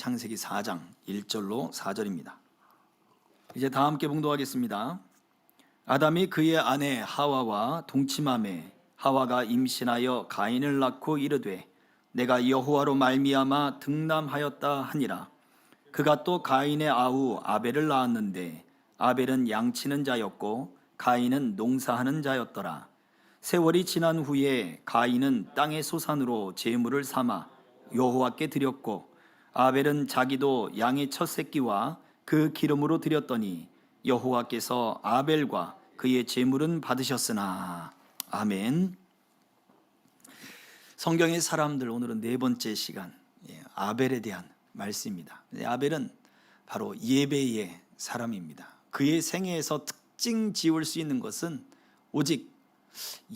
창세기 4장 1절로 4절입니다. 이제 다 함께 봉독하겠습니다. 아담이 그의 아내 하와와 동침하매 하와가 임신하여 가인을 낳고 이르되 내가 여호와로 말미암아 등남하였다 하니라. 그가 또 가인의 아우 아벨을 낳았는데 아벨은 양치는 자였고 가인은 농사하는 자였더라. 세월이 지난 후에 가인은 땅의 소산으로 제물을 삼아 여호와께 드렸고 아벨은 자기도 양의 첫 새끼와 그 기름으로 드렸더니 여호와께서 아벨과 그의 제물은 받으셨으나. 아멘. 성경의 사람들, 오늘은 네 번째 시간, 아벨에 대한 말씀입니다. 아벨은 바로 예배의 사람입니다. 그의 생애에서 특징 지을 수 있는 것은 오직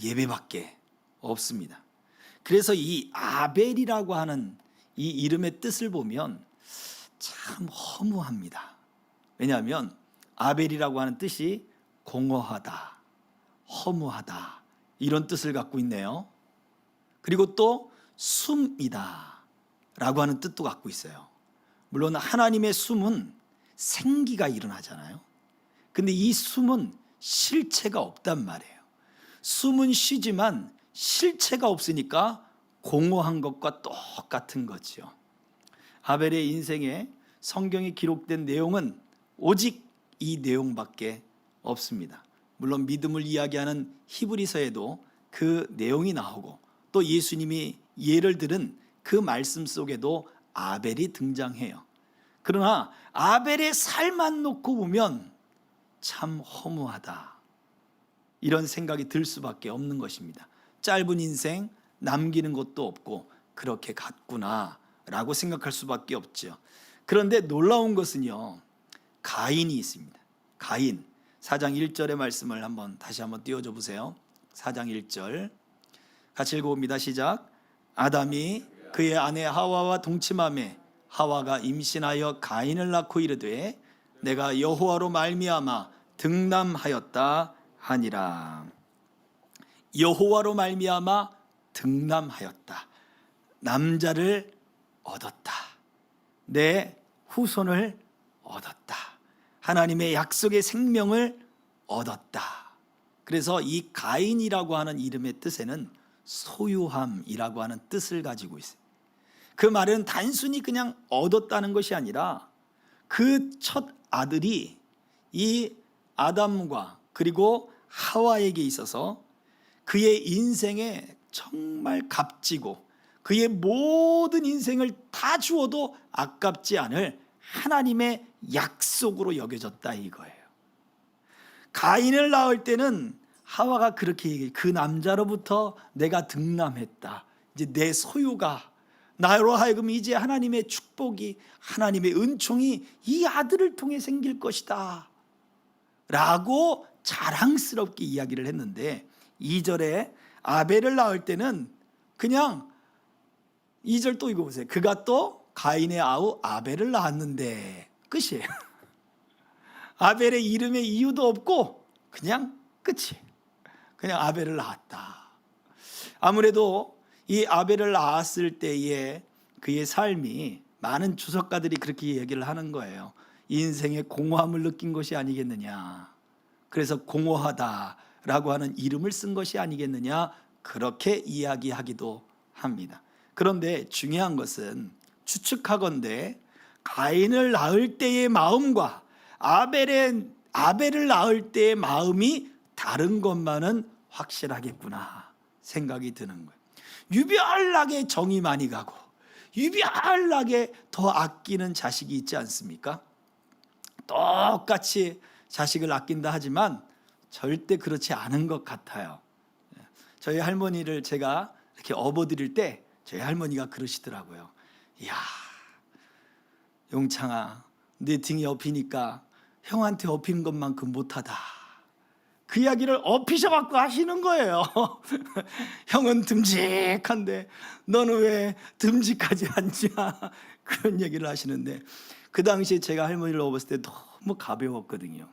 예배밖에 없습니다. 그래서 이 아벨이라고 하는 이 이름의 뜻을 보면 참 허무합니다. 왜냐하면 아벨이라고 하는 뜻이 공허하다, 허무하다 이런 뜻을 갖고 있네요. 그리고 또 숨이다 라고 하는 뜻도 갖고 있어요. 물론 하나님의 숨은 생기가 일어나잖아요. 근데 이 숨은 실체가 없단 말이에요. 숨은 쉬지만 실체가 없으니까 공허한 것과 똑같은 거죠. 아벨의 인생에 성경에 기록된 내용은 오직 이 내용밖에 없습니다. 물론 믿음을 이야기하는 히브리서에도 그 내용이 나오고 또 예수님이 예를 들은 그 말씀 속에도 아벨이 등장해요. 그러나 아벨의 삶만 놓고 보면 참 허무하다 이런 생각이 들 수밖에 없는 것입니다. 짧은 인생 남기는 것도 없고 그렇게 갔구나 라고 생각할 수밖에 없죠. 그런데 놀라운 것은요, 가인이 있습니다. 가인 4장 1절의 말씀을 다시 한번 띄워줘 보세요. 4장 1절 같이 읽어봅니다. 시작. 아담이 그의 아내 하와와 동침하매 하와가 임신하여 가인을 낳고 이르되 내가 여호와로 말미암아 등남하였다 하니라. 여호와로 말미암아 등남하였다. 남자를 얻었다. 내 후손을 얻었다. 하나님의 약속의 생명을 얻었다. 그래서 이 가인이라고 하는 이름의 뜻에는 소유함이라고 하는 뜻을 가지고 있어요. 그 말은 단순히 그냥 얻었다는 것이 아니라 그 첫 아들이 이 아담과 그리고 하와에게 있어서 그의 인생에 정말 값지고 그의 모든 인생을 다 주어도 아깝지 않을 하나님의 약속으로 여겨졌다 이거예요. 가인을 낳을 때는 하와가 그렇게 얘기해요. 그 남자로부터 내가 등남했다. 이제 내 소유가 나로 하여금 이제 하나님의 축복이 하나님의 은총이 이 아들을 통해 생길 것이다 라고 자랑스럽게 이야기를 했는데 2절에 아벨을 낳을 때는 그냥 2절 또 읽어보세요. 그가 또 가인의 아우 아벨을 낳았는데 끝이에요. 아벨의 이름에 이유도 없고 그냥 끝이에요. 그냥 아벨을 낳았다. 아무래도 이 아벨을 낳았을 때의 그의 삶이 많은 주석가들이 그렇게 얘기를 하는 거예요. 인생의 공허함을 느낀 것이 아니겠느냐. 그래서 공허하다라고 하는 이름을 쓴 것이 아니겠느냐. 그렇게 이야기하기도 합니다. 그런데 중요한 것은 추측하건대 가인을 낳을 때의 마음과 아벨을 낳을 때의 마음이 다른 것만은 확실하겠구나 생각이 드는 거예요. 유별나게 정이 많이 가고 유별나게 더 아끼는 자식이 있지 않습니까? 똑같이 자식을 아낀다 하지만 절대 그렇지 않은 것 같아요. 저희 할머니를 제가 이렇게 업어드릴 때 저희 할머니가 그러시더라고요. 이야, 용창아, 네 등이 업히니까 형한테 업힌 것만큼 못하다. 그 이야기를 업히셔갖고 하시는 거예요. 형은 듬직한데 너는 왜 듬직하지 않냐. 그런 얘기를 하시는데 그 당시에 제가 할머니를 업었을 때 너무 가벼웠거든요.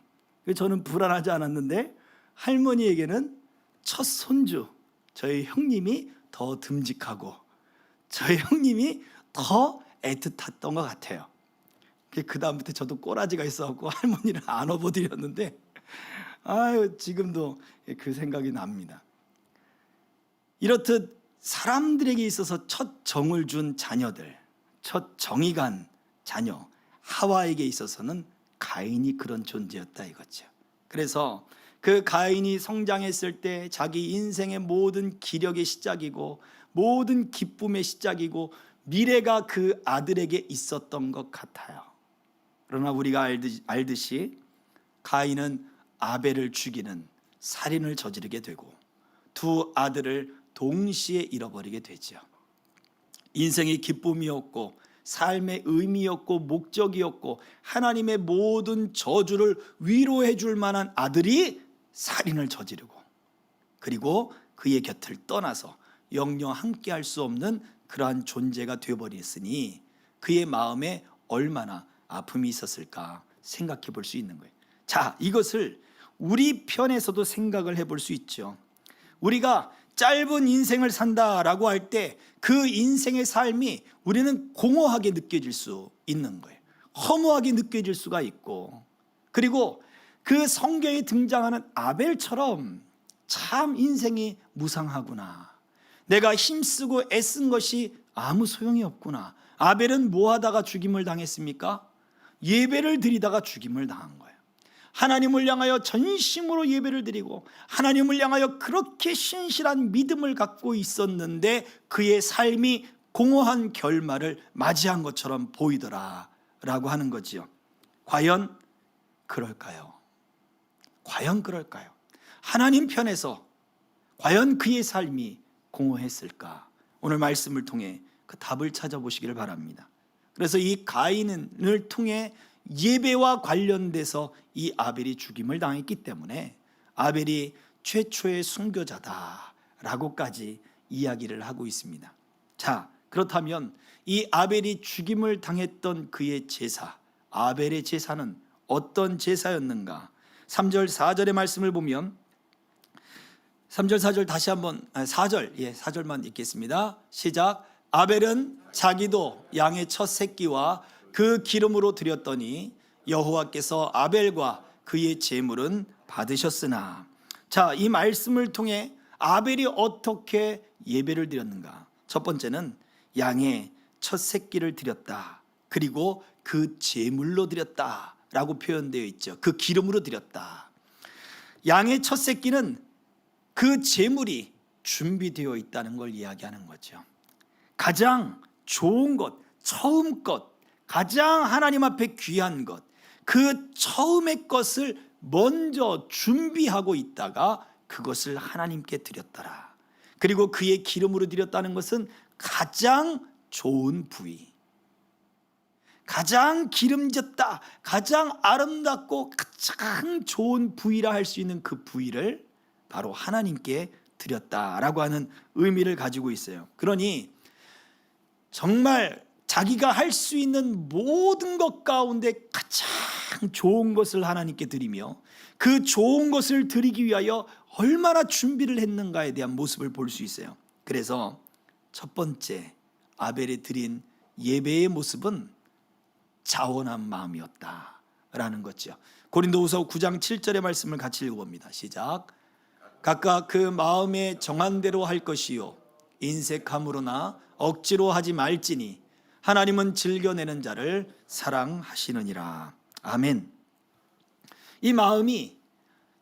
저는 불안하지 않았는데 할머니에게는 첫 손주 저희 형님이 더 듬직하고 저희 형님이 더 애틋했던 것 같아요. 그 다음부터 저도 꼬라지가 있어갖고 할머니를 안아보드렸는데 지금도 그 생각이 납니다. 이렇듯 사람들에게 있어서 첫 정을 준 자녀들, 첫 정이 간 자녀 하와에게 있어서는 가인이 그런 존재였다 이거죠. 그래서 그 가인이 성장했을 때 자기 인생의 모든 기력의 시작이고 모든 기쁨의 시작이고 미래가 그 아들에게 있었던 것 같아요. 그러나 우리가 알듯이 가인은 아벨을 죽이는 살인을 저지르게 되고 두 아들을 동시에 잃어버리게 되죠. 인생의 기쁨이었고 삶의 의미였고 목적이었고 하나님의 모든 저주를 위로해 줄 만한 아들이 살인을 저지르고 그리고 그의 곁을 떠나서 영영 함께할 수 없는 그러한 존재가 되어버렸으니 그의 마음에 얼마나 아픔이 있었을까 생각해 볼 수 있는 거예요. 자, 이것을 우리 편에서도 생각을 해볼 수 있죠. 우리가 짧은 인생을 산다라고 할 때 그 인생의 삶이 우리는 공허하게 느껴질 수 있는 거예요. 허무하게 느껴질 수가 있고, 그리고 그 성경에 등장하는 아벨처럼 참 인생이 무상하구나, 내가 힘쓰고 애쓴 것이 아무 소용이 없구나. 아벨은 뭐 하다가 죽임을 당했습니까? 예배를 드리다가 죽임을 당한 거예요. 하나님을 향하여 전심으로 예배를 드리고 하나님을 향하여 그렇게 신실한 믿음을 갖고 있었는데 그의 삶이 공허한 결말을 맞이한 것처럼 보이더라 라고 하는 거지요. 과연 그럴까요? 과연 그럴까요? 하나님 편에서 과연 그의 삶이 공허했을까? 오늘 말씀을 통해 그 답을 찾아보시기를 바랍니다. 그래서 이 가인을 통해 예배와 관련돼서 이 아벨이 죽임을 당했기 때문에 아벨이 최초의 순교자다라고까지 이야기를 하고 있습니다. 자, 그렇다면 이 아벨이 죽임을 당했던 그의 제사, 아벨의 제사는 어떤 제사였는가? 3절 4절의 말씀을 보면 3절 4절 다시 한번 4절만 읽겠습니다. 시작. 아벨은 자기도 양의 첫 새끼와 그 기름으로 드렸더니 여호와께서 아벨과 그의 제물은 받으셨으나. 자, 이 말씀을 통해 아벨이 어떻게 예배를 드렸는가? 첫 번째는 양의 첫 새끼를 드렸다. 그리고 그 제물로 드렸다 라고 표현되어 있죠. 그 기름으로 드렸다. 양의 첫 새끼는 그 제물이 준비되어 있다는 걸 이야기하는 거죠. 가장 좋은 것, 처음 것, 가장 하나님 앞에 귀한 것, 그 처음의 것을 먼저 준비하고 있다가 그것을 하나님께 드렸더라. 그리고 그의 기름으로 드렸다는 것은 가장 좋은 부위, 가장 기름졌다, 가장 아름답고 가장 좋은 부위라 할 수 있는 그 부위를 바로 하나님께 드렸다라고 하는 의미를 가지고 있어요. 그러니 정말 자기가 할 수 있는 모든 것 가운데 가장 좋은 것을 하나님께 드리며 그 좋은 것을 드리기 위하여 얼마나 준비를 했는가에 대한 모습을 볼 수 있어요. 그래서 첫 번째 아벨이 드린 예배의 모습은 자원한 마음이었다라는 거죠. 고린도후서 9장 7절의 말씀을 같이 읽어봅니다. 시작. 각각 그 마음에 정한 대로 할 것이요 인색함으로나 억지로 하지 말지니 하나님은 즐겨내는 자를 사랑하시느니라. 아멘. 이 마음이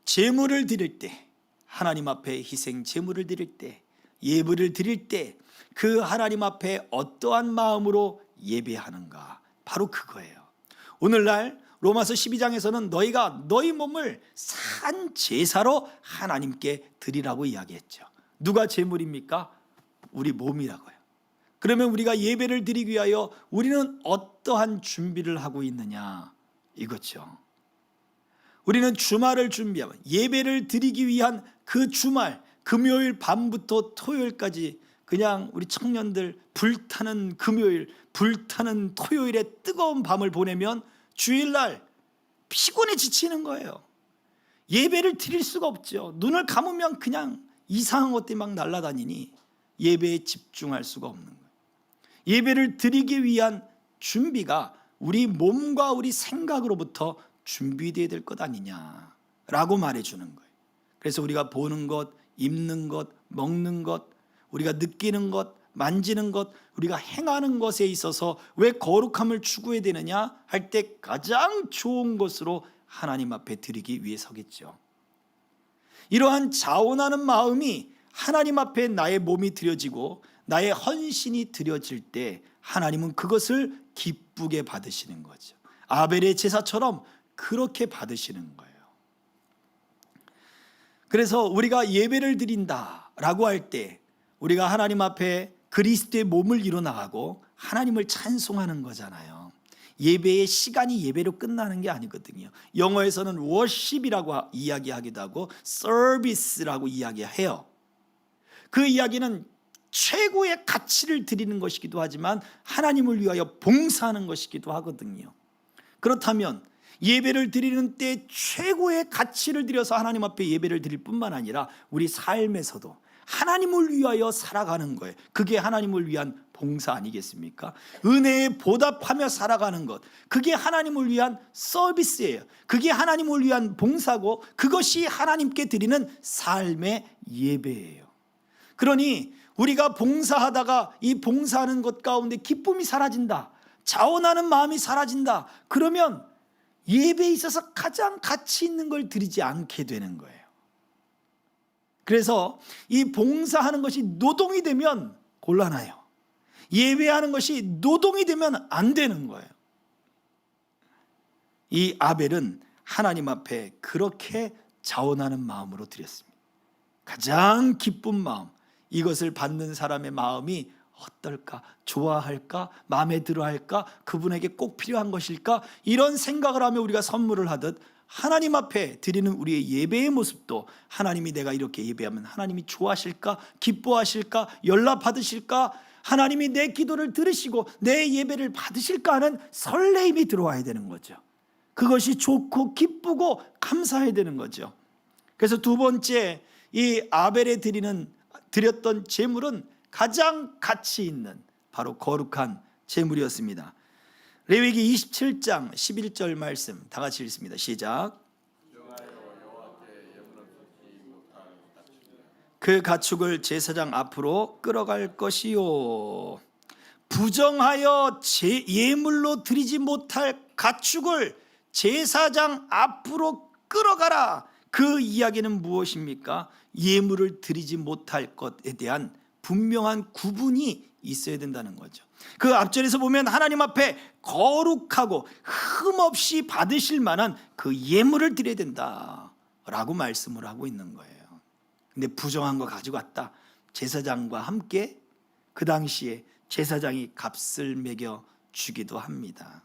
제물을 드릴 때, 하나님 앞에 희생 제물을 드릴 때, 예배를 드릴 때 그 하나님 앞에 어떠한 마음으로 예배하는가, 바로 그거예요. 오늘날 로마서 12장에서는 너희가 너희 몸을 산 제사로 하나님께 드리라고 이야기했죠. 누가 제물입니까? 우리 몸이라고요. 그러면 우리가 예배를 드리기 위하여 우리는 어떠한 준비를 하고 있느냐, 이거죠. 우리는 주말을 준비하고 예배를 드리기 위한 그 주말, 금요일 밤부터 토요일까지 그냥 우리 청년들 불타는 금요일, 불타는 토요일에 뜨거운 밤을 보내면 주일날 피곤해 지치는 거예요. 예배를 드릴 수가 없죠. 눈을 감으면 그냥 이상한 것들이 막 날아다니니 예배에 집중할 수가 없는 거예요. 예배를 드리기 위한 준비가 우리 몸과 우리 생각으로부터 준비되어야 될 것 아니냐라고 말해주는 거예요. 그래서 우리가 보는 것, 입는 것, 먹는 것, 우리가 느끼는 것, 만지는 것, 우리가 행하는 것에 있어서 왜 거룩함을 추구해야 되느냐 할 때 가장 좋은 것으로 하나님 앞에 드리기 위해서겠죠. 이러한 자원하는 마음이 하나님 앞에 나의 몸이 드려지고 나의 헌신이 드려질 때 하나님은 그것을 기쁘게 받으시는 거죠. 아벨의 제사처럼 그렇게 받으시는 거예요. 그래서 우리가 예배를 드린다라고 할 때 우리가 하나님 앞에 그리스도의 몸을 이뤄나가고 하나님을 찬송하는 거잖아요. 예배의 시간이 예배로 끝나는 게 아니거든요. 영어에서는 worship이라고 이야기하기도 하고 service라고 이야기해요. 그 이야기는 최고의 가치를 드리는 것이기도 하지만 하나님을 위하여 봉사하는 것이기도 하거든요. 그렇다면 예배를 드리는 때 최고의 가치를 들여서 하나님 앞에 예배를 드릴 뿐만 아니라 우리 삶에서도 하나님을 위하여 살아가는 거예요. 그게 하나님을 위한 봉사 아니겠습니까? 은혜에 보답하며 살아가는 것, 그게 하나님을 위한 서비스예요. 그게 하나님을 위한 봉사고 그것이 하나님께 드리는 삶의 예배예요. 그러니 우리가 봉사하다가 이 봉사하는 것 가운데 기쁨이 사라진다, 자원하는 마음이 사라진다, 그러면 예배에 있어서 가장 가치 있는 걸 드리지 않게 되는 거예요. 그래서 이 봉사하는 것이 노동이 되면 곤란해요. 예배하는 것이 노동이 되면 안 되는 거예요. 이 아벨은 하나님 앞에 그렇게 자원하는 마음으로 드렸습니다. 가장 기쁜 마음, 이것을 받는 사람의 마음이 어떨까? 좋아할까? 마음에 들어할까? 그분에게 꼭 필요한 것일까? 이런 생각을 하며 우리가 선물을 하듯 하나님 앞에 드리는 우리의 예배의 모습도 하나님이 내가 이렇게 예배하면 하나님이 좋아하실까? 기뻐하실까? 연락 받으실까? 하나님이 내 기도를 들으시고 내 예배를 받으실까 하는 설레임이 들어와야 되는 거죠. 그것이 좋고 기쁘고 감사해야 되는 거죠. 그래서 두 번째, 이 아벨에 드렸던 제물은 가장 가치 있는 바로 거룩한 제물이었습니다. 레위기 27장 11절 말씀 다 같이 읽습니다. 시작. 그 가축을 제사장 앞으로 끌어갈 것이요. 부정하여 예물로 드리지 못할 가축을 제사장 앞으로 끌어가라. 그 이야기는 무엇입니까? 예물을 드리지 못할 것에 대한 분명한 구분이 있어야 된다는 거죠. 그 앞절에서 보면 하나님 앞에 거룩하고 흠없이 받으실 만한 그 예물을 드려야 된다라고 말씀을 하고 있는 거예요. 근데 부정한 거 가지고 왔다. 제사장과 함께 그 당시에 제사장이 값을 매겨 주기도 합니다.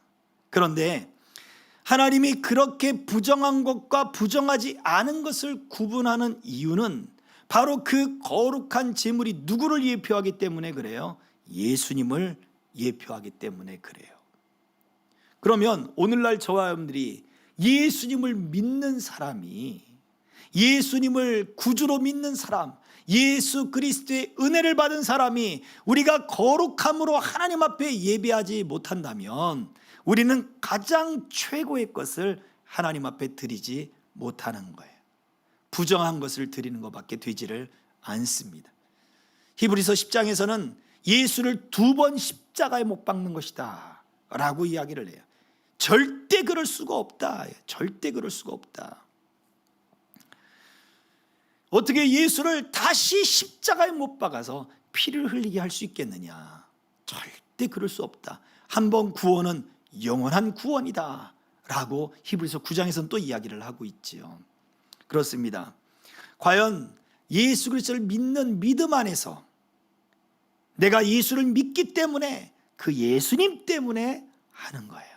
그런데 하나님이 그렇게 부정한 것과 부정하지 않은 것을 구분하는 이유는 바로 그 거룩한 제물이 누구를 예표하기 때문에 그래요? 예수님을 예표하기 때문에 그래요. 그러면 오늘날 저와 여러분들이 예수님을 믿는 사람이, 예수님을 구주로 믿는 사람, 예수 그리스도의 은혜를 받은 사람이 우리가 거룩함으로 하나님 앞에 예배하지 못한다면 우리는 가장 최고의 것을 하나님 앞에 드리지 못하는 거예요. 부정한 것을 드리는 것밖에 되지를 않습니다. 히브리서 10장에서는 예수를 2번 십자가에 못 박는 것이다 라고 이야기를 해요. 절대 그럴 수가 없다. 절대 그럴 수가 없다. 어떻게 예수를 다시 십자가에 못 박아서 피를 흘리게 할 수 있겠느냐? 절대 그럴 수 없다. 한번 구원은 영원한 구원이다 라고 히브리서 9장에서는 또 이야기를 하고 있지요. 그렇습니다. 과연 예수 그리스도를 믿는 믿음 안에서 내가 예수를 믿기 때문에 그 예수님 때문에 하는 거예요.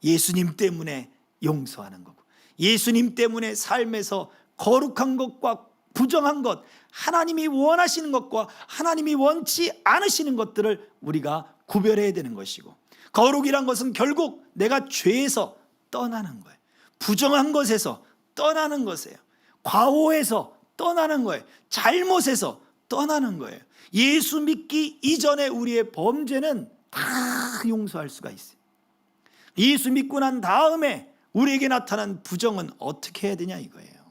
예수님 때문에 용서하는 거고, 예수님 때문에 삶에서 거룩한 것과 부정한 것, 하나님이 원하시는 것과 하나님이 원치 않으시는 것들을 우리가 구별해야 되는 것이고, 거룩이란 것은 결국 내가 죄에서 떠나는 거예요. 부정한 것에서 떠나는 것이에요. 과오에서 떠나는 거예요. 잘못에서 떠나는 거예요. 예수 믿기 이전에 우리의 범죄는 다 용서할 수가 있어요. 예수 믿고 난 다음에 우리에게 나타난 부정은 어떻게 해야 되냐 이거예요.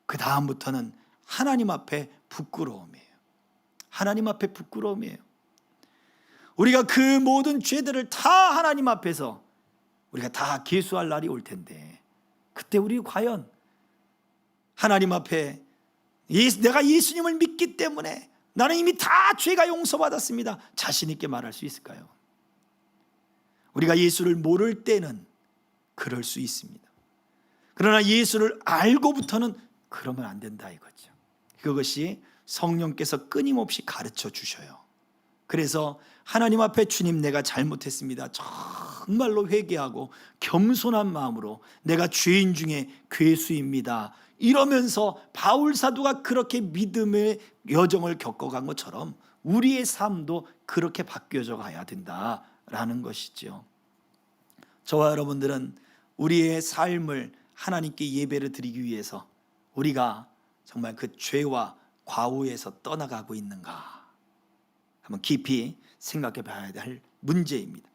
그 다음부터는 하나님 앞에 부끄러움이에요. 하나님 앞에 부끄러움이에요. 우리가 그 모든 죄들을 다 하나님 앞에서 우리가 다 계수할 날이 올 텐데, 그때 우리 과연 하나님 앞에 내가 예수님을 믿기 때문에 나는 이미 다 죄가 용서받았습니다, 자신 있게 말할 수 있을까요? 우리가 예수를 모를 때는 그럴 수 있습니다. 그러나 예수를 알고부터는 그러면 안 된다 이거죠. 그것이 성령께서 끊임없이 가르쳐 주셔요. 그래서 하나님 앞에 주님, 내가 잘못했습니다, 정말로 회개하고 겸손한 마음으로 내가 죄인 중에 괴수입니다, 이러면서 바울 사도가 그렇게 믿음의 여정을 겪어간 것처럼 우리의 삶도 그렇게 바뀌어져 가야 된다라는 것이죠. 저와 여러분들은 우리의 삶을 하나님께 예배를 드리기 위해서 우리가 정말 그 죄와 과오에서 떠나가고 있는가 한번 깊이 생각해 봐야 할 문제입니다.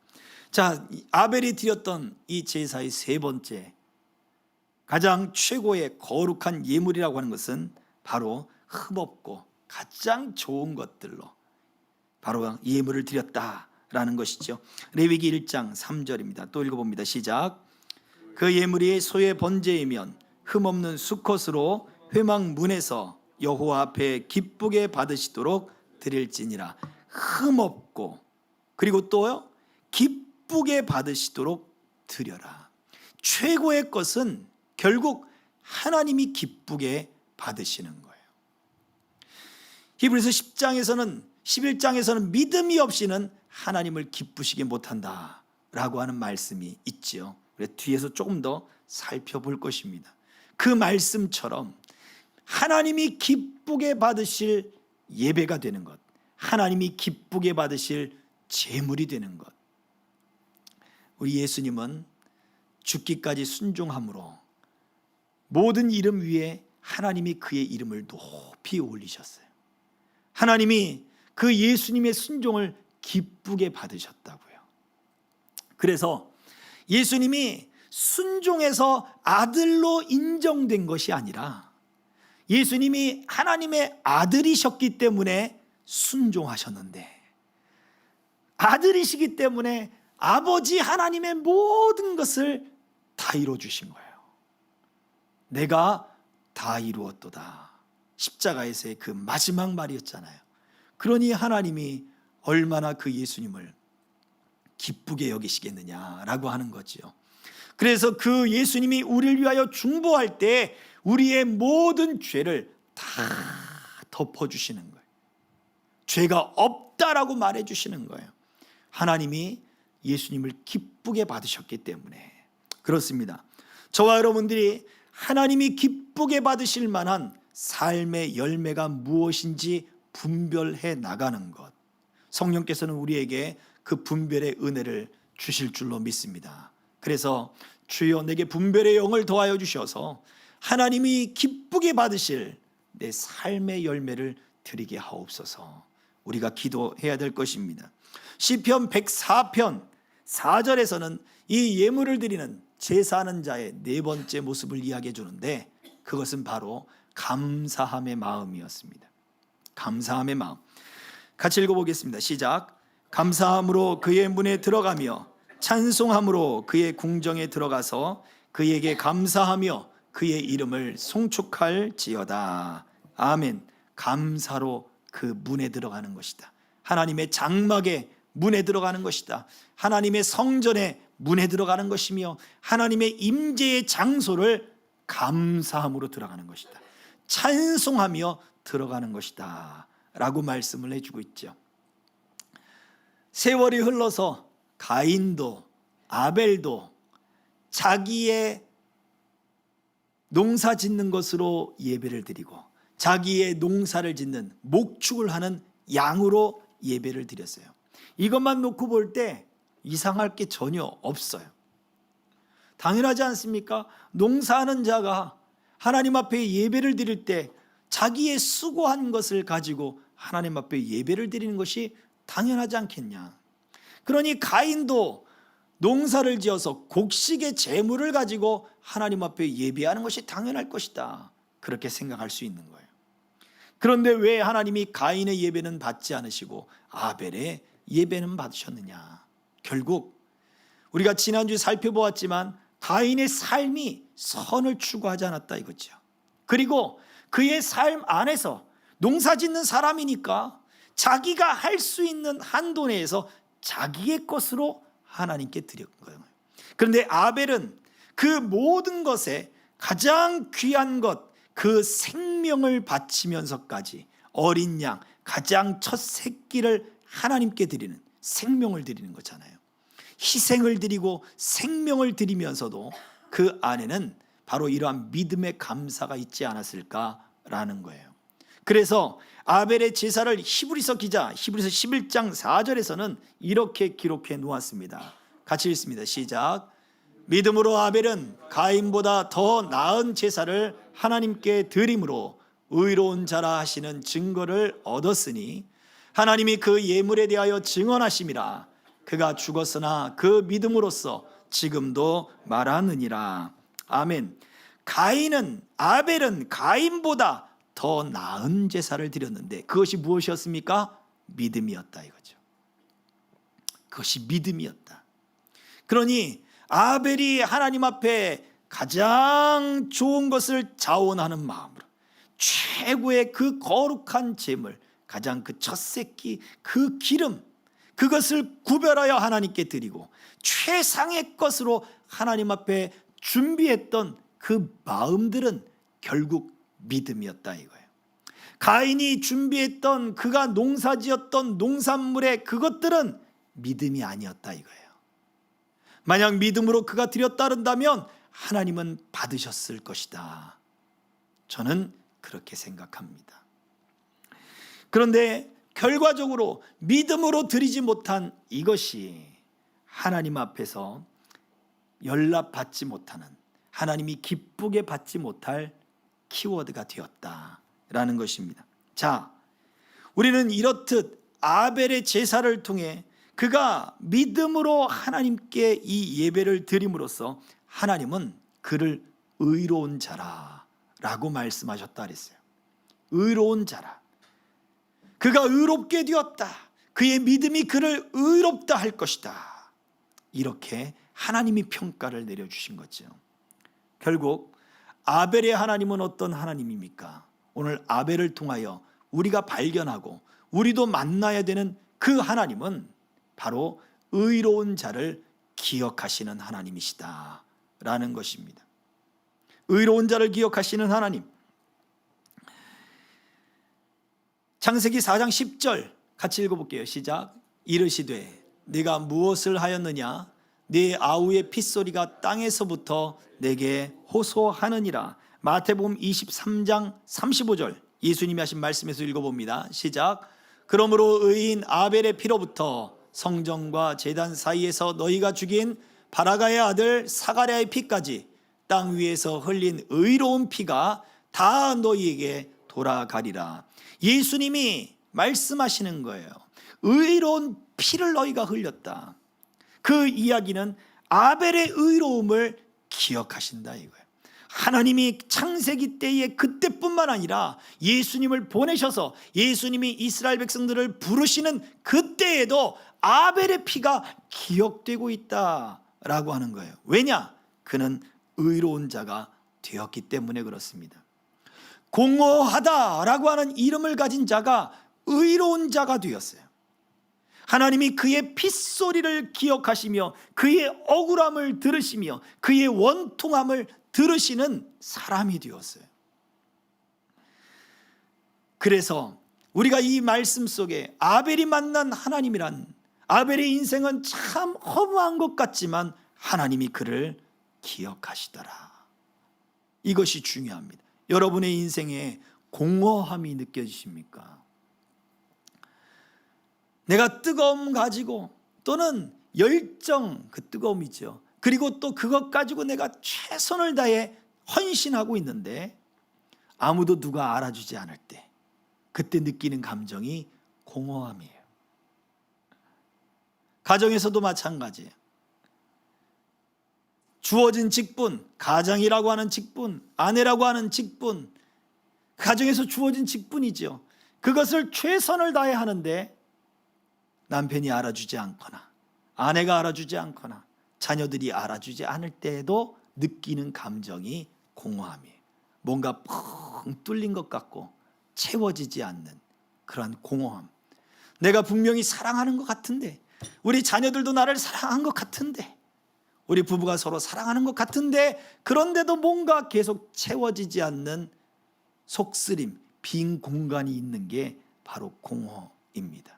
자, 아벨이 드렸던 이 제사의 세 번째, 가장 최고의 거룩한 예물이라고 하는 것은 바로 흠없고 가장 좋은 것들로 바로 예물을 드렸다라는 것이죠. 레위기 1장 3절입니다. 또 읽어봅니다. 시작. 그 예물이 소의 번제이면 흠없는 수컷으로 회막문에서 여호와 앞에 기쁘게 받으시도록 드릴지니라. 흠없고 그리고 또요, 기쁘게 받으시도록 드려라. 최고의 것은 결국 하나님이 기쁘게 받으시는 거예요. 히브리서 11장에서는 믿음이 없이는 하나님을 기쁘시게 못한다라고 하는 말씀이 있지요. 뒤에서 조금 더 살펴볼 것입니다. 그 말씀처럼 하나님이 기쁘게 받으실 예배가 되는 것, 하나님이 기쁘게 받으실 제물이 되는 것. 우리 예수님은 죽기까지 순종함으로 모든 이름 위에 하나님이 그의 이름을 높이 올리셨어요. 하나님이 그 예수님의 순종을 기쁘게 받으셨다고요. 그래서 예수님이 순종해서 아들로 인정된 것이 아니라 예수님이 하나님의 아들이셨기 때문에 순종하셨는데, 아들이시기 때문에 아버지 하나님의 모든 것을 다 이루어주신 거예요. 내가 다 이루었도다, 십자가에서의 그 마지막 말이었잖아요. 그러니 하나님이 얼마나 그 예수님을 기쁘게 여기시겠느냐라고 하는 거지요. 그래서 그 예수님이 우리를 위하여 중보할 때 우리의 모든 죄를 다 덮어주시는 거예요. 죄가 없다라고 말해주시는 거예요. 하나님이 예수님을 기쁘게 받으셨기 때문에 그렇습니다. 저와 여러분들이 하나님이 기쁘게 받으실 만한 삶의 열매가 무엇인지 분별해 나가는 것, 성령께서는 우리에게 그 분별의 은혜를 주실 줄로 믿습니다. 그래서 주여 내게 분별의 영을 더하여 주셔서 하나님이 기쁘게 받으실 내 삶의 열매를 드리게 하옵소서. 우리가 기도해야 될 것입니다. 시편 104편 4절에서는 이 예물을 드리는 제사하는 자의 네 번째 모습을 이야기해 주는데, 그것은 바로 감사함의 마음이었습니다. 감사함의 마음. 같이 읽어보겠습니다. 시작. 감사함으로 그의 문에 들어가며 찬송함으로 그의 궁정에 들어가서 그에게 감사하며 그의 이름을 송축할지어다. 아멘. 감사로 그 문에 들어가는 것이다. 하나님의 장막에 문에 들어가는 것이다. 하나님의 성전에 문에 들어가는 것이며 하나님의 임재의 장소를 감사함으로 들어가는 것이다. 찬송하며 들어가는 것이다 라고 말씀을 해주고 있죠. 세월이 흘러서 가인도 아벨도 자기의 농사 짓는 것으로 예배를 드리고 자기의 농사를 짓는 목축을 하는 양으로 예배를 드렸어요. 이것만 놓고 볼 때 이상할 게 전혀 없어요. 당연하지 않습니까? 농사하는 자가 하나님 앞에 예배를 드릴 때 자기의 수고한 것을 가지고 하나님 앞에 예배를 드리는 것이 당연하지 않겠냐. 그러니 가인도 농사를 지어서 곡식의 재물을 가지고 하나님 앞에 예배하는 것이 당연할 것이다, 그렇게 생각할 수 있는 거예요. 그런데 왜 하나님이 가인의 예배는 받지 않으시고 아벨의 예배는 받으셨느냐? 결국 우리가 지난주에 살펴보았지만 가인의 삶이 선을 추구하지 않았다 이거죠. 그리고 그의 삶 안에서 농사짓는 사람이니까 자기가 할 수 있는 한도 내에서 자기의 것으로 하나님께 드린 거예요. 그런데 아벨은 그 모든 것에 가장 귀한 것, 그 생명을 바치면서까지 어린 양, 가장 첫 새끼를 하나님께 드리는, 생명을 드리는 거잖아요. 희생을 드리고 생명을 드리면서도 그 안에는 바로 이러한 믿음의 감사가 있지 않았을까라는 거예요. 그래서 아벨의 제사를 히브리서 기자 히브리서 11장 4절에서는 이렇게 기록해 놓았습니다. 같이 읽습니다. 시작. 믿음으로 아벨은 가인보다 더 나은 제사를 하나님께 드림으로 의로운 자라 하시는 증거를 얻었으니 하나님이 그 예물에 대하여 증언하심이라. 그가 죽었으나 그 믿음으로써 지금도 말하느니라. 아멘. 아벨은 가인보다 더 나은 제사를 드렸는데 그것이 무엇이었습니까? 믿음이었다 이거죠. 그것이 믿음이었다. 그러니 아벨이 하나님 앞에 가장 좋은 것을 자원하는 마음으로 최고의 그 거룩한 제물, 가장 그 첫 새끼, 그 기름, 그것을 구별하여 하나님께 드리고 최상의 것으로 하나님 앞에 준비했던 그 마음들은 결국 믿음이었다 이거예요. 가인이 준비했던, 그가 농사지었던 농산물의 그것들은 믿음이 아니었다 이거예요. 만약 믿음으로 그가 드렸다 한다면 하나님은 받으셨을 것이다. 저는 그렇게 생각합니다. 그런데 결과적으로 믿음으로 드리지 못한 이것이 하나님 앞에서 연락받지 못하는, 하나님이 기쁘게 받지 못할 키워드가 되었다라는 것입니다. 자, 우리는 이렇듯 아벨의 제사를 통해 그가 믿음으로 하나님께 이 예배를 드림으로써 하나님은 그를 의로운 자라라고 말씀하셨다 그랬어요. 의로운 자라. 그가 의롭게 되었다. 그의 믿음이 그를 의롭다 할 것이다. 이렇게 하나님이 평가를 내려주신 거죠. 결국 아벨의 하나님은 어떤 하나님입니까? 오늘 아벨을 통하여 우리가 발견하고 우리도 만나야 되는 그 하나님은 바로 의로운 자를 기억하시는 하나님이시다 라는 것입니다. 의로운 자를 기억하시는 하나님. 창세기 4장 10절 같이 읽어볼게요. 시작. 이르시되 네가 무엇을 하였느냐? 네 아우의 핏소리가 땅에서부터 내게 호소하느니라. 마태복음 23장 35절 예수님이 하신 말씀에서 읽어봅니다. 시작. 그러므로 의인 아벨의 피로부터 성전과 제단 사이에서 너희가 죽인 바라가의 아들 사가랴의 피까지 땅 위에서 흘린 의로운 피가 다 너희에게 돌아가리라. 예수님이 말씀하시는 거예요. 의로운 피를 너희가 흘렸다. 그 이야기는 아벨의 의로움을 기억하신다 이거예요. 하나님이 창세기 때에 그때뿐만 아니라 예수님을 보내셔서 예수님이 이스라엘 백성들을 부르시는 그때에도 아벨의 피가 기억되고 있다라고 하는 거예요. 왜냐? 그는 의로운 자가 되었기 때문에 그렇습니다. 공허하다라고 하는 이름을 가진 자가 의로운 자가 되었어요. 하나님이 그의 핏소리를 기억하시며 그의 억울함을 들으시며 그의 원통함을 들으시는 사람이 되었어요. 그래서 우리가 이 말씀 속에 아벨이 만난 하나님이란, 아벨의 인생은 참 허무한 것 같지만 하나님이 그를 기억하시더라. 이것이 중요합니다. 여러분의 인생에 공허함이 느껴지십니까? 내가 뜨거움 가지고 또는 열정, 그 뜨거움이죠. 그리고 또 그것 가지고 내가 최선을 다해 헌신하고 있는데 아무도 누가 알아주지 않을 때 그때 느끼는 감정이 공허함이에요. 가정에서도 마찬가지예요. 주어진 직분, 가장이라고 하는 직분, 아내라고 하는 직분, 가정에서 주어진 직분이죠. 그것을 최선을 다해 하는데 남편이 알아주지 않거나 아내가 알아주지 않거나 자녀들이 알아주지 않을 때에도 느끼는 감정이 공허함이에요. 뭔가 펑 뚫린 것 같고 채워지지 않는 그러한 공허함. 내가 분명히 사랑하는 것 같은데, 우리 자녀들도 나를 사랑한 것 같은데, 우리 부부가 서로 사랑하는 것 같은데, 그런데도 뭔가 계속 채워지지 않는 속쓰림, 빈 공간이 있는 게 바로 공허입니다.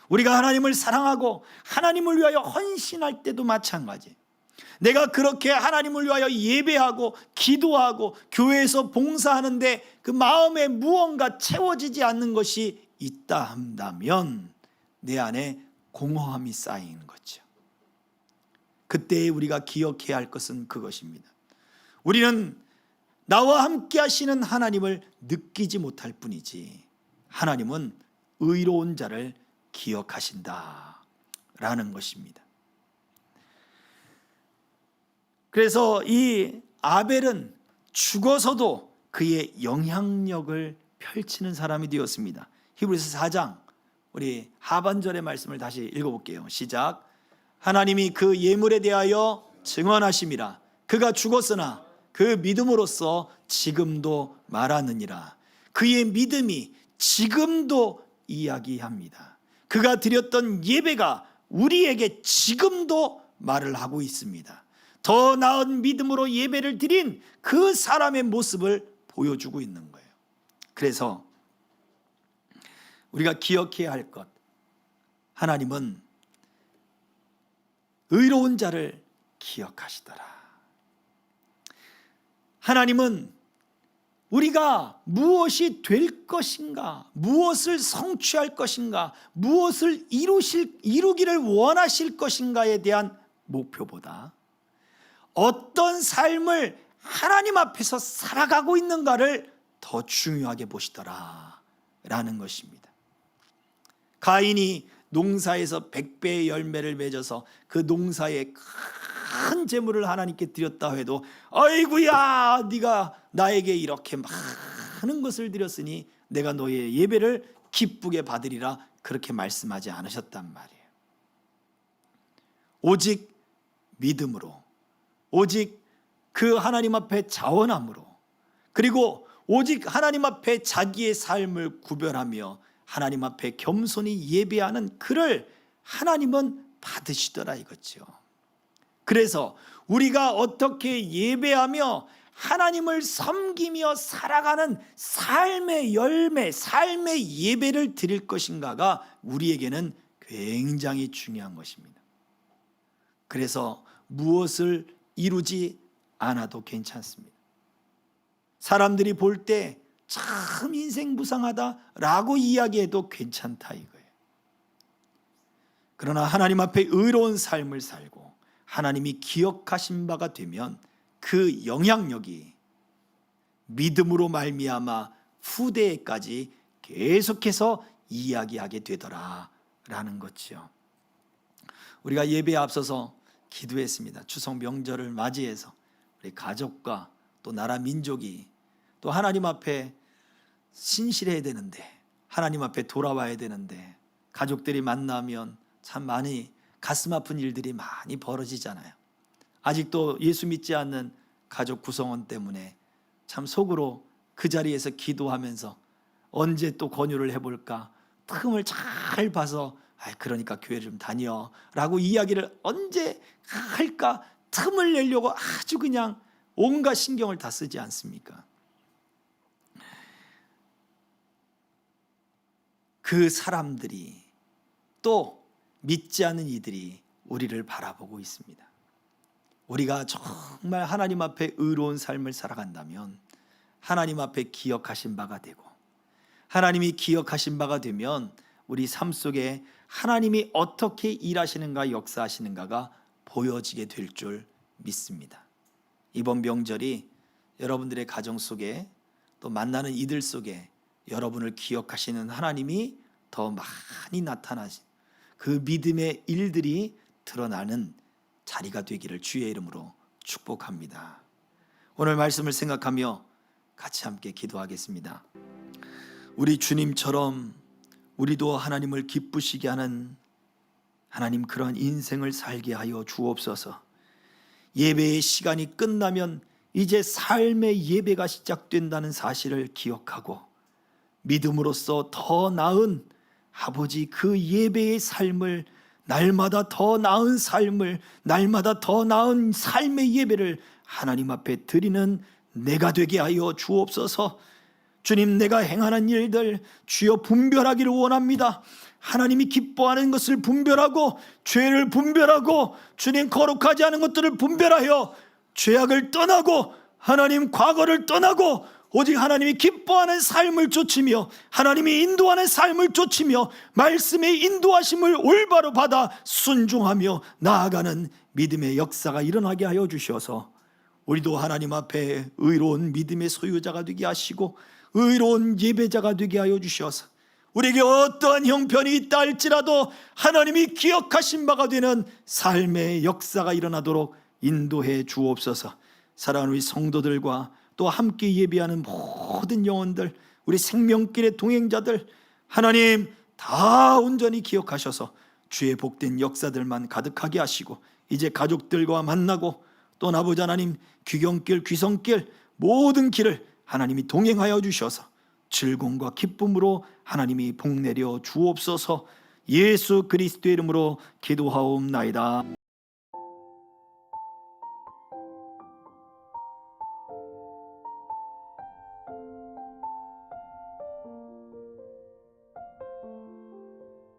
우리가 하나님을 사랑하고 하나님을 위하여 헌신할 때도 마찬가지예요. 내가 그렇게 하나님을 위하여 예배하고 기도하고 교회에서 봉사하는데 그 마음에 무언가 채워지지 않는 것이 있다 한다면 내 안에 공허함이 쌓이는 거죠. 그때 우리가 기억해야 할 것은 그것입니다. 우리는 나와 함께 하시는 하나님을 느끼지 못할 뿐이지 하나님은 의로운 자를 기억하신다라는 것입니다. 그래서 이 아벨은 죽어서도 그의 영향력을 펼치는 사람이 되었습니다. 히브리서 4장 우리 하반절의 말씀을 다시 읽어볼게요. 시작. 하나님이 그 예물에 대하여 증언하심이라. 그가 죽었으나 그 믿음으로써 지금도 말하느니라. 그의 믿음이 지금도 이야기합니다. 그가 드렸던 예배가 우리에게 지금도 말을 하고 있습니다. 더 나은 믿음으로 예배를 드린 그 사람의 모습을 보여주고 있는 거예요. 그래서 우리가 기억해야 할 것, 하나님은 의로운 자를 기억하시더라. 하나님은 우리가 무엇이 될 것인가, 무엇을 성취할 것인가, 무엇을 이루기를 원하실 것인가에 대한 목표보다 어떤 삶을 하나님 앞에서 살아가고 있는가를 더 중요하게 보시더라 라는 것입니다. 가인이 농사에서 100배의 열매를 맺어서 그 농사에 큰 재물을 하나님께 드렸다 해도 아이고야 네가 나에게 이렇게 많은 것을 드렸으니 내가 너의 예배를 기쁘게 받으리라 그렇게 말씀하지 않으셨단 말이에요. 오직 믿음으로, 오직 그 하나님 앞에 자원함으로, 그리고 오직 하나님 앞에 자기의 삶을 구별하며 하나님 앞에 겸손히 예배하는 그를 하나님은 받으시더라 이거죠. 그래서 우리가 어떻게 예배하며 하나님을 섬기며 살아가는 삶의 열매, 삶의 예배를 드릴 것인가가 우리에게는 굉장히 중요한 것입니다. 그래서 무엇을 이루지 않아도 괜찮습니다. 사람들이 볼 때 참 인생 무상하다라고 이야기해도 괜찮다 이거예요. 그러나 하나님 앞에 의로운 삶을 살고 하나님이 기억하신 바가 되면 그 영향력이 믿음으로 말미암아 후대에까지 계속해서 이야기하게 되더라라는 거죠. 우리가 예배에 앞서서 기도했습니다. 추석 명절을 맞이해서 우리 가족과 또 나라 민족이 또 하나님 앞에 신실해야 되는데, 하나님 앞에 돌아와야 되는데, 가족들이 만나면 참 많이 가슴 아픈 일들이 많이 벌어지잖아요. 아직도 예수 믿지 않는 가족 구성원 때문에 참 속으로 그 자리에서 기도하면서 언제 또 권유를 해볼까, 틈을 잘 봐서 그러니까 교회 좀 다녀 라고 이야기를 언제 할까 틈을 내려고 아주 그냥 온갖 신경을 다 쓰지 않습니까? 그 사람들이 또 믿지 않는 이들이 우리를 바라보고 있습니다. 우리가 정말 하나님 앞에 의로운 삶을 살아간다면 하나님 앞에 기억하신 바가 되고, 하나님이 기억하신 바가 되면 우리 삶 속에 하나님이 어떻게 일하시는가 역사하시는가가 보여지게 될 줄 믿습니다. 이번 명절이 여러분들의 가정 속에 또 만나는 이들 속에 여러분을 기억하시는 하나님이 더 많이 나타나시, 그 믿음의 일들이 드러나는 자리가 되기를 주의 이름으로 축복합니다. 오늘 말씀을 생각하며 같이 함께 기도하겠습니다. 우리 주님처럼 우리도 하나님을 기쁘시게 하는 하나님 그러한 인생을 살게 하여 주옵소서. 예배의 시간이 끝나면 이제 삶의 예배가 시작된다는 사실을 기억하고 믿음으로써 더 나은 아버지 그 예배의 삶을 날마다 더 나은 삶을 날마다 더 나은 삶의 예배를 하나님 앞에 드리는 내가 되게 하여 주옵소서. 주님, 내가 행하는 일들 주여 분별하기를 원합니다. 하나님이 기뻐하는 것을 분별하고 죄를 분별하고 주님 거룩하지 않은 것들을 분별하여 죄악을 떠나고 하나님 과거를 떠나고 오직 하나님이 기뻐하는 삶을 쫓으며 하나님이 인도하는 삶을 쫓으며 말씀의 인도하심을 올바로 받아 순종하며 나아가는 믿음의 역사가 일어나게 하여 주셔서 우리도 하나님 앞에 의로운 믿음의 소유자가 되게 하시고 의로운 예배자가 되게 하여 주셔서 우리에게 어떠한 형편이 있다 할지라도 하나님이 기억하신 바가 되는 삶의 역사가 일어나도록 인도해 주옵소서. 사랑하는 우리 성도들과 또 함께 예배하는 모든 영혼들, 우리 생명길의 동행자들 하나님 다 온전히 기억하셔서 주의 복된 역사들만 가득하게 하시고 이제 가족들과 만나고 또 아버지 하나님 귀경길 귀성길 모든 길을 하나님이 동행하여 주셔서 즐거움과 기쁨으로 하나님이 복내려 주옵소서. 예수 그리스도의 이름으로 기도하옵나이다.